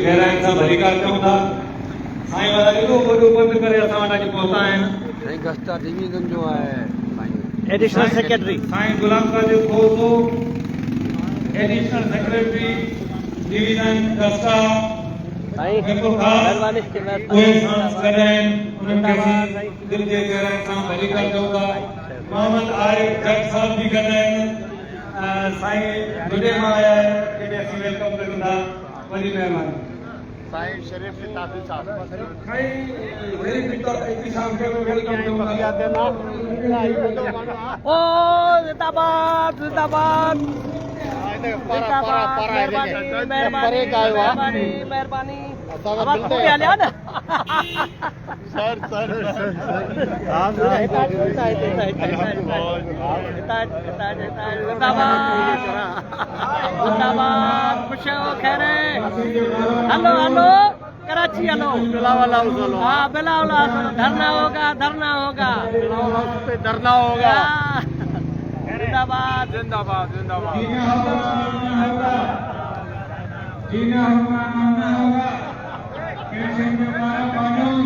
गहराई सां भली ॻाल्हि कयूं था। साईं वारा एॾो वॾो बंदि करे असां वटि अॼु पहुता आहिनि। साईं गस्ता डिवीजन जो आहे additional secretary Sain Ghulam Qadir Khoso, additional secretary division गस्ता महिरबानी उहे सांस गॾाइनि, उन्हनि खे दिलि जे गहराई सां भली ॻाल्हि कयूं था। मोहम्मद आरिफ जट साहिब बि गॾु आहिनि। साईं जुॾे मां आया आहिनि, जॾहिं असीं वेलकम कयूं था। वॾी महिरबानी। साईं शरीफ लिताफ़ी साहब ओ जिंदाबाद जिंदाबाद मेहरबानी खुश हो Khaire. Hello hello Karachi hello हाँ बिलावल धरना होगा धरना होगा धरना होगा। जिंदाबाद जिंदाबाद जिंदाबाद जीना होगा मानना होगा। पेंशन में हमारा कानून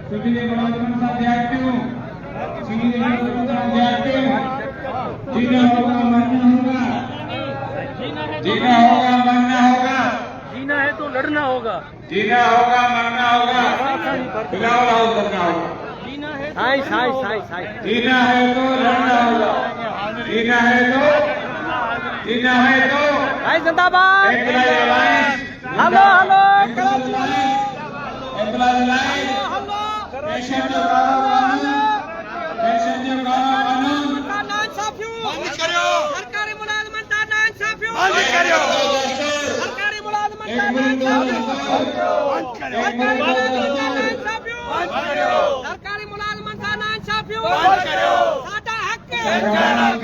सभी मुलाजिम साथियों जीना होगा मानना होगा। जीना होगा मानना होगा। जीना है तो लड़ना होगा। जीना होगा मानना होगा। बिलावल हाउस करना होगा। साई साई साई साई जीना है तो लड़ना होगा। जीना है तो साई जिंदाबाद। हेलो हेलो सरकारी मुलाजमन दा नाइंसाफियो बंद करियो। सरकारी मुलाजमन दा नाइंसाफियो बंद करियो। सरकारी मुलाजमन दा नाइंसाफियो बंद करियो। साडा हक साडा हक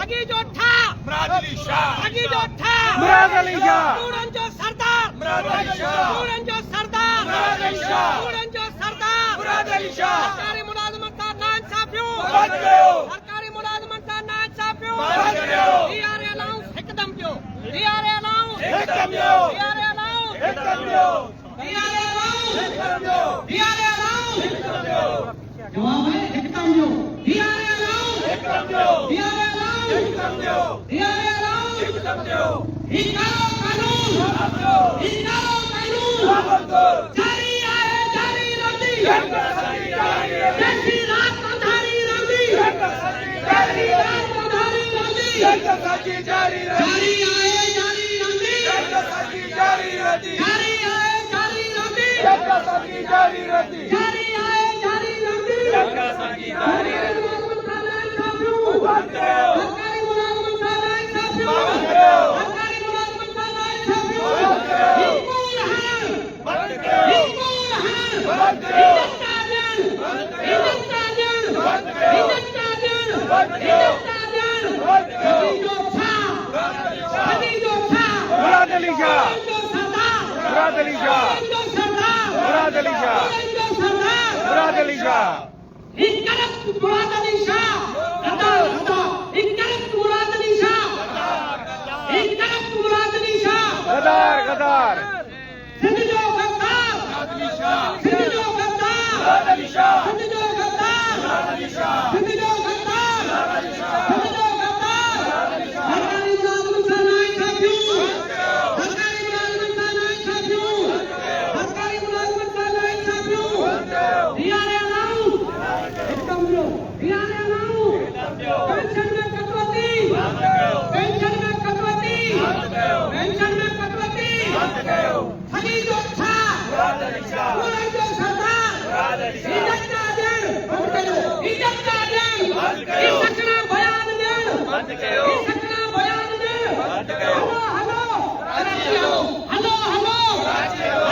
अगी जो था मुराद अली शाह पूरन जो सरदार मुराद अली शाह सरकारी मुलाजमत का नाइंसाफियो बंद करियो। सरकारी मुलाजमत का नाइंसाफियो बंद करियो। डीआरए अलाउंस हिकदम दियो। डीआरए अलाउंस हिकदम दियो। डीआरए अलाउंस हिकदम दियो। डीआरए अलाउंस हिकदम दियो। डीआरए अलाउंस हिकदम दियो। जवाब है हिकदम दियो। डीआरए अलाउंस हिकदम दियो। डीआरए अलाउंस हिकदम दियो। डीआरए अलाउंस हिकदम दियो। हिकारो कानून हिकारो कानून जारी है जारी रंदी जैसी रात अंधारी रंदी जैसी रात अंधारी रंदी जारी आए जारी रंदी जारी आए जारी रंदी जारी आए जारी रंदी सरकारी मुलाजमत का नाइंसाफियो बंद करो। सरकारी मुलाजमत का नाइंसाफियो बंद करो। सरकारी मुलाजमत का नाइंसाफियो बंद करो। हिकूर है बंद करो। हिकूर है बंद करो। गदार सिंध जो गद्दार सिंध जो गद्दार सिंध जो गद्दार सिंध जो गद्दार सिंध जो गद्दार सरकारी मुलाजमत का नाइंसाफियो सरकारी मुलाजमत का नाइंसाफियो सरकारी मुलाजमत का नाइंसाफियो डीआरए अलाउंस हिकदम दियो। डीआरए अलाउंस पेंशन में कटौती पेंशन में कटौती पेंशन में कटौती सभी जो था पूरे जो सरदार इज्जत का देन इज्जत का देन इसकना बयान देन इसकना बयान देन hello hello hello hello hello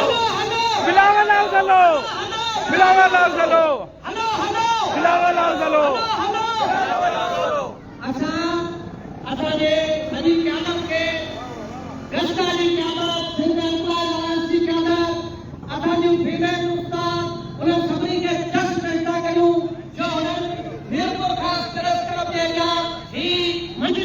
hello Bilawal house hello Bilawal house hello hello hello Bilawal house hello असां जे सॼी क़यादत खे गस्ता जी क़यादत सिंध एम्प्लॉय अलायंस जी क़यादत असांजूं फीमेल उस्ताद उन्हनि सभिनी खे जस्ट पेश था कयूं जो हुननि मीरपुर ख़ासि तरफ़ जे ही मंच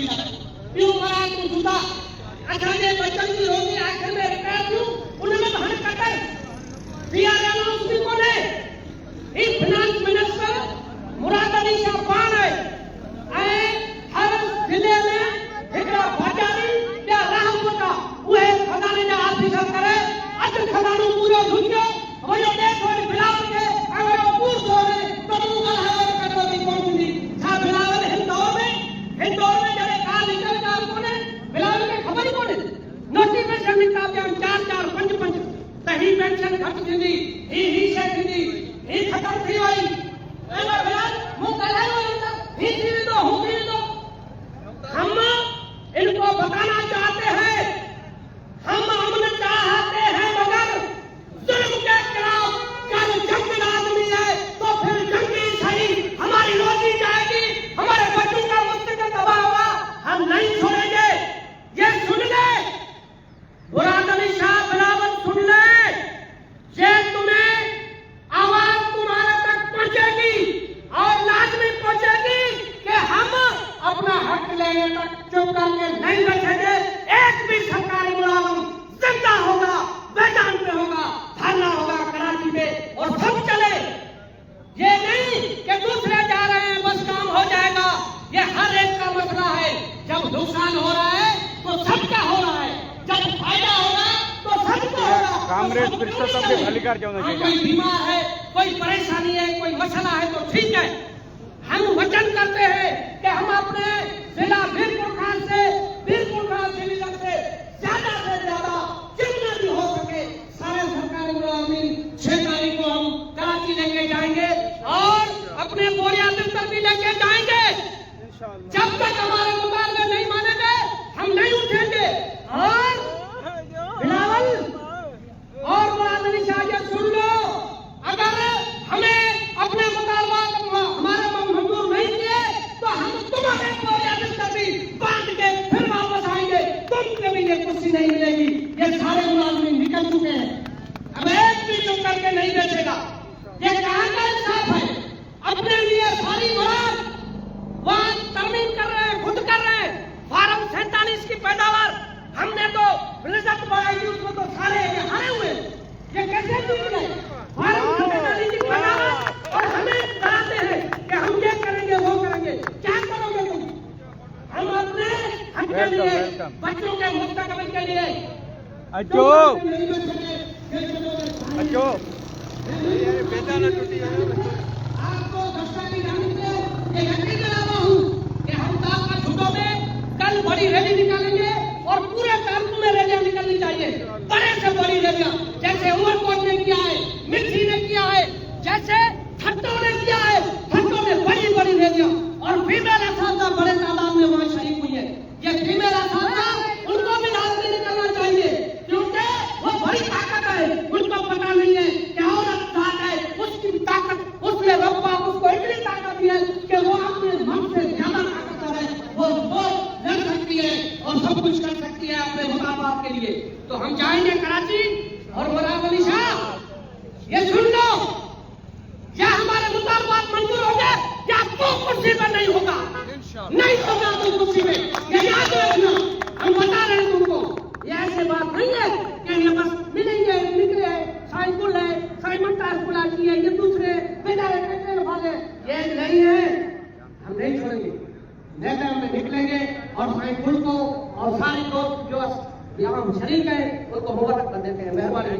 ॿियो महाराज को जुदा असांजे बचनि जी रोटी आख़िर में रिपेयर थियूं उनमें बि हाणे कटनि पीआर अनाउंस बि कोन्हे ही फाइनेंस मिनिस्टर मुराद अली शाह पाण आहे ऐं हर ज़िले में हिकिड़ा बाज़ारी ॿिया राहकोटा उहे खज़ाने जा ऑफिसर करे अधु खज़ानो पूरो घुरियो वञो ॾेख वरी बिलावल खे अगरि पूर थो वञे त मूं ॻाल्हायो कटोती कोन हूंदी छा बिलावल हिन दौर में जॾहिं का लीगल ॻाल्हि कोन्हे बिलावल खे ख़बर ई कोन्हे नोटिफिकेशन निकिता पिया 4-4 5-5 त ही पेंशन घटि थींदी ही शइ थींदी ही ख़तमु थी वई ऐं बिलावल मूं ॻाल्हायो ही थी वेंदो हू थी वेंदो हम इनको बताना चाहते हैं हम अमन चाहते हैं मगर जुल्म के खिलाफ कल जंग आदमी है तो फिर जंगी सही हमारी रोजी जाएगी हमारे बच्चों का मुस्तकबिल तबाह होगा हम नहीं छोड़ेंगे ये सुन ले मुराद अली शाह बिलावल सुन ले ये तुम्हें आवाज तुम्हारे तक पहुंचेगी और लाजमी पहुंचेगी कि हम अपना हक लेने तक चुप करके नहीं बैठेंगे एक भी सरकारी मुलाजिम जिंदा होगा मैदान पे होगा धरना होगा कराची में और सब चले ये नहीं कि दूसरे जा रहे हैं बस काम हो जाएगा ये हर एक का मसला है जब नुकसान हो रहा है तो सबका हो रहा है जब फायदा होगा तो सबको होगा कामरेड पुरुषोत्तम के भलीकार जाऊँ कोई बीमार है कोई परेशानी है कोई मसला है तो ठीक है हम वचन करते हैं कि हम अपने जिला वीरपुर खान से डिवीजन से ज्यादा जितना भी हो सके सारे सरकारी मुलाजिम 6 तारीख को हम कराची लेके जाएंगे और अपने बोरिया बिस्तर भी लेके जाएंगे जब तक हमारे मुतालबे नहीं मानेंगे हम नहीं उठेंगे और बिलावल और मुराद अली शाह ये सुन लो अगर हमें अपने मुतालबा हमारे मंजूर नहीं किए तो हम तुम्हारे बोरिया बिस्तर भी बांध के फिर वापस आएंगे तुमसे भी ये कुर्सी नहीं मिलेगी ये सारे मुलाजिम निकल चुके हैं अब एक भी चुप करके नहीं बैठेगा ये कहाँ का इंसाफ है अपने लिए सारी मुराद वहाँ तरमीम कर रहे हैं खुद कर रहे हैं फार्म 47 की पैदावार हमने तो रिजल्ट बढ़ाई थी उसमें तो सारे हारे हुए ये कैसे जीत गए फार्म 47 की पैदावार और हमें डराते हैं कि हम ये करेंगे वो करेंगे क्या करोगे तुम हम अपने हक के लिए बच्चों के मुस्तकबिल के लिए अचो आपको दस्तावेज लाने के लिए यकीन दिलाता हूँ कि हम का छुटों में कल बड़ी रैली निकालेंगे और पूरे कानपुर में रैलियां निकलनी चाहिए बड़े से बड़ी रैलियां जैसे उमरकोट ने किया है मिर्ची ने किया है जैसे ठट्टों ने किया है ठट्टों में बड़ी बड़ी रैलियां और फीमेल असाधा बड़े तादाद में वहाँ शरीक हुई है ये फीमेल असाधा उनको भी लाजमी निकलना चाहिए क्योंकि वो बड़ी ताकत है उनको पता नहीं है कि औरत ताकत है उसकी ताकत उसमें रब्बा उसको इतनी ताकत है कि वो अपने मन से ज्यादा ताकतवर है वो लड़ सकती है और सब कुछ कर सकती है अपने मुताबात के लिए तो हम जाएंगे कराची और मुराद अली शाह ये सुन लो या हमारे मुताबात मंजूर हो जाए या तो कुर्सी पर नहीं होगा तो कुर्सी में ये याद रखना हम बता रहे हैं तुमको ये ऐसे बात नहीं है कि ये बस मिलेंगे निकले साइकिल है साइमन स्कूल आती है ये दूसरे बेचारे वाले ये नहीं है हम नहीं छोड़ेंगे मैदान में निकलेंगे और साइकिल को और सारी दोस्त जो यहाँ शरीक है उनको मुबारक कर देते हैं मेहरबानी।